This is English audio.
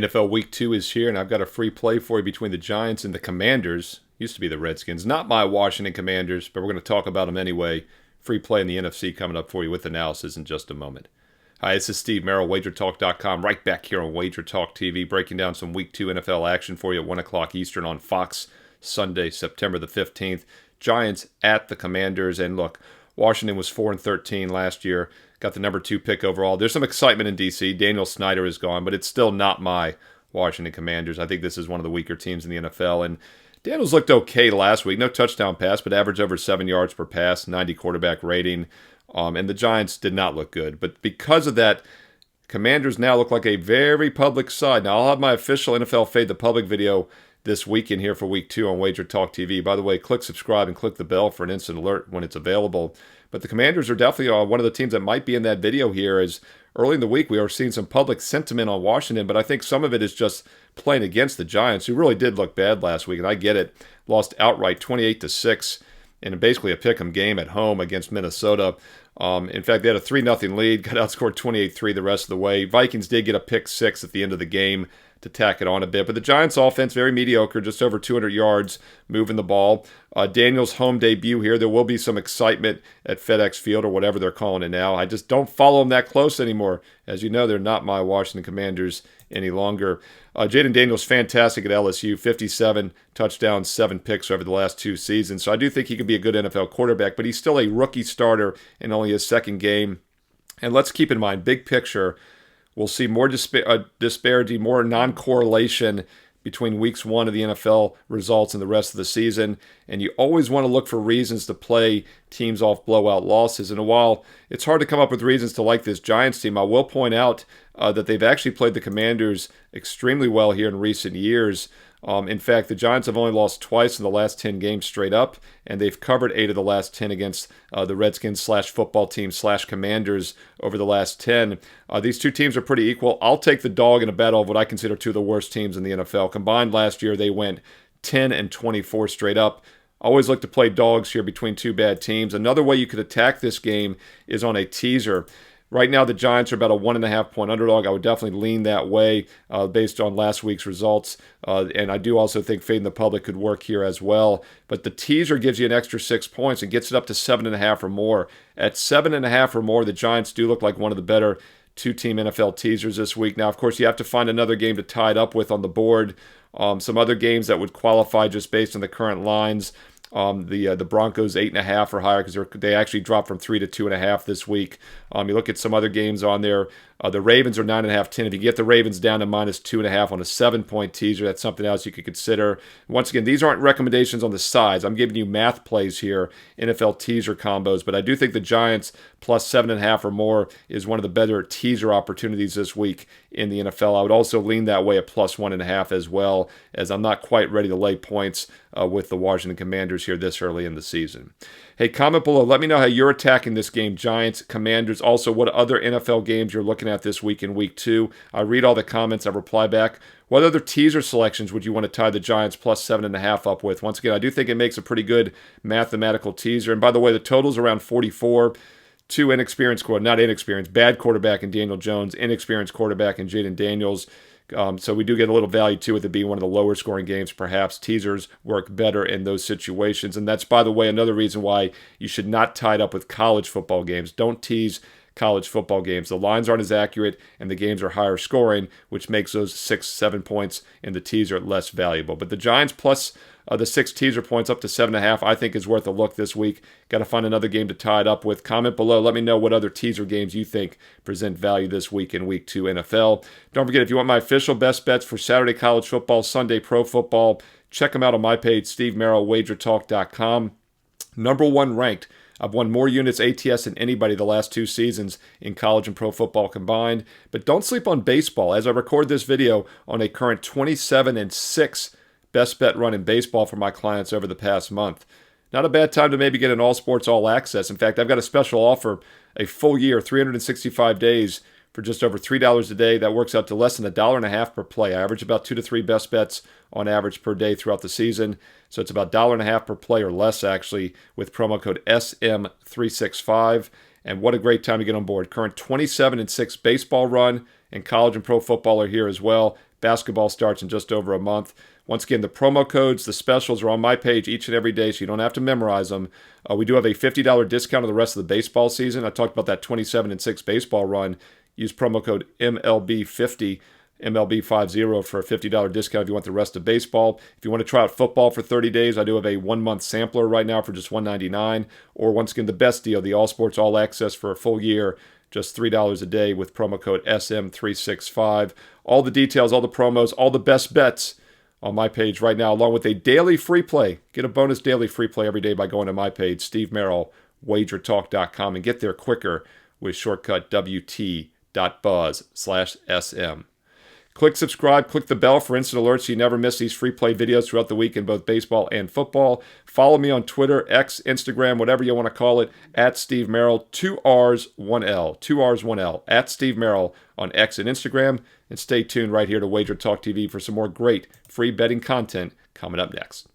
NFL Week 2 is here, and I've got a free play for you between the Giants and the Commanders. Used to be the Redskins, not my Washington Commanders, but we're going to talk about them anyway. Free play in the NFC coming up for you with analysis in just a moment. Hi, this is Steve Merrill, WagerTalk.com, right back here on Wager Talk TV, breaking down some Week 2 NFL action for you at 1 o'clock Eastern on Fox, Sunday, September the 15th. Giants at the Commanders, and look, Washington was 4-13 last year, got the number 2 pick overall. There's some excitement in D.C. Daniel Snyder is gone, but it's still not my Washington Commanders. I think this is one of the weaker teams in the NFL, and Daniels looked okay last week. No touchdown pass, but averaged over 7 yards per pass, 90 quarterback rating, and the Giants did not look good. But because of that, Commanders now look like a very public side. Now, I'll have my official NFL Fade the Public video this weekend here for Week 2 on Wager Talk TV. By the way, click subscribe and click the bell for an instant alert when it's available. But the Commanders are definitely one of the teams that might be in that video here, as early in the week we are seeing some public sentiment on Washington, but I think some of it is just playing against the Giants, who really did look bad last week, and I get it. Lost outright 28-6 in basically a pick'em game at home against Minnesota. In fact, they had a 3-0 lead, got outscored 28-3 the rest of the way. Vikings did get a pick 6 at the end of the game to tack it on a bit. But the Giants' offense, very mediocre, just over 200 yards moving the ball. Daniel's home debut here. There will be some excitement at FedEx Field or whatever they're calling it now. I just don't follow them that close anymore. As you know, they're not my Washington Commanders any longer. Jaden Daniels, fantastic at LSU, 57 touchdowns, 7 picks over the last 2 seasons. So I do think he can be a good NFL quarterback, but he's still a rookie starter in only his second game. And let's keep in mind, big picture, we'll see more disparity, more non-correlation between weeks 1 of the NFL results and the rest of the season. And you always want to look for reasons to play teams off blowout losses. And while it's hard to come up with reasons to like this Giants team, I will point out that they've actually played the Commanders extremely well here in recent years. In fact, the Giants have only lost twice in the last 10 games straight up, and they've covered 8 of the last 10 against the Redskins / football team / Commanders over the last 10. These two teams are pretty equal. I'll take the dog in a battle of what I consider 2 of the worst teams in the NFL. Combined last year, they went 10-24 straight up. Always look to play dogs here between 2 bad teams. Another way you could attack this game is on a teaser. Right now, the Giants are about a 1.5-point underdog. I would definitely lean that way based on last week's results. And I do also think fading the public could work here as well. But the teaser gives you an extra 6 points and gets it up to 7.5 or more. At 7.5 or more, the Giants do look like one of the better 2-team NFL teasers this week. Now, of course, you have to find another game to tie it up with on the board. Some other games that would qualify just based on the current lines. The Broncos 8.5 or higher because they actually dropped from 3 to 2.5 this week. You look at some other games on there. The Ravens are 9.5, 10. If you get the Ravens down to -2.5 on a 7-point teaser, that's something else you could consider. Once again, these aren't recommendations on the sides. I'm giving you math plays here, NFL teaser combos. But I do think the Giants plus 7.5 or more is one of the better teaser opportunities this week in the NFL. I would also lean that way at plus 1.5 as well, as I'm not quite ready to lay points with the Washington Commanders here this early in the season. Hey, comment below. Let me know how you're attacking this game, Giants, Commanders. Also, what other NFL games you're looking at this week in Week 2. I read all the comments. I reply back. What other teaser selections would you want to tie the Giants plus 7.5 up with? Once again, I do think it makes a pretty good mathematical teaser. And by the way, the total's around 44. 2 bad quarterback in Daniel Jones, inexperienced quarterback in Jaden Daniels. So we do get a little value too with it being one of the lower scoring games. Perhaps teasers work better in those situations. And that's, by the way, another reason why you should not tie it up with college football games. Don't tease college football games. The lines aren't as accurate and the games are higher scoring, which makes those 6-7 points in the teaser less valuable. But the Giants plus the 6 teaser points up to 7.5, I think is worth a look this week. Got to find another game to tie it up with. Comment below. Let me know what other teaser games you think present value this week in Week 2 NFL. Don't forget, if you want my official best bets for Saturday college football, Sunday pro football, check them out on my page, Steve Merrill, WagerTalk.com. Number 1 ranked. I've won more units ATS than anybody the last 2 seasons in college and pro football combined. But don't sleep on baseball. As I record this video on a current 27-6 best bet run in baseball for my clients over the past month. Not a bad time to maybe get an all sports, all access. In fact, I've got a special offer, a full year, 365 days for just over $3 a day. That works out to less than $1.50 per play. I average about 2 to 3 best bets on average per day throughout the season. So it's about $1.50 per play or less actually with promo code SM365. And what a great time to get on board. Current 27-6 baseball run and college and pro football are here as well. Basketball starts in just over a month. Once again, the promo codes, the specials are on my page each and every day, so you don't have to memorize them. We do have a $50 discount on the rest of the baseball season. I talked about that 27-6 baseball run. Use promo code MLB50, MLB50 for a $50 discount if you want the rest of baseball. If you want to try out football for 30 days, I do have a 1-month sampler right now for just $199. Or once again, the best deal, the All Sports All Access for a full year, just $3 a day with promo code SM365. All the details, all the promos, all the best bets on my page right now, along with a daily free play. Get a bonus daily free play every day by going to my page, Steve Merrill, wagertalk.com, and get there quicker with shortcut wt.buzz/SM. Click subscribe, click the bell for instant alerts so you never miss these free play videos throughout the week in both baseball and football. Follow me on Twitter, X, Instagram, whatever you want to call it, at Steve Merrill, 2 R's, 1 L, 2 R's, 1 L, at Steve Merrill on X and Instagram. And stay tuned right here to Wager Talk TV for some more great free betting content coming up next.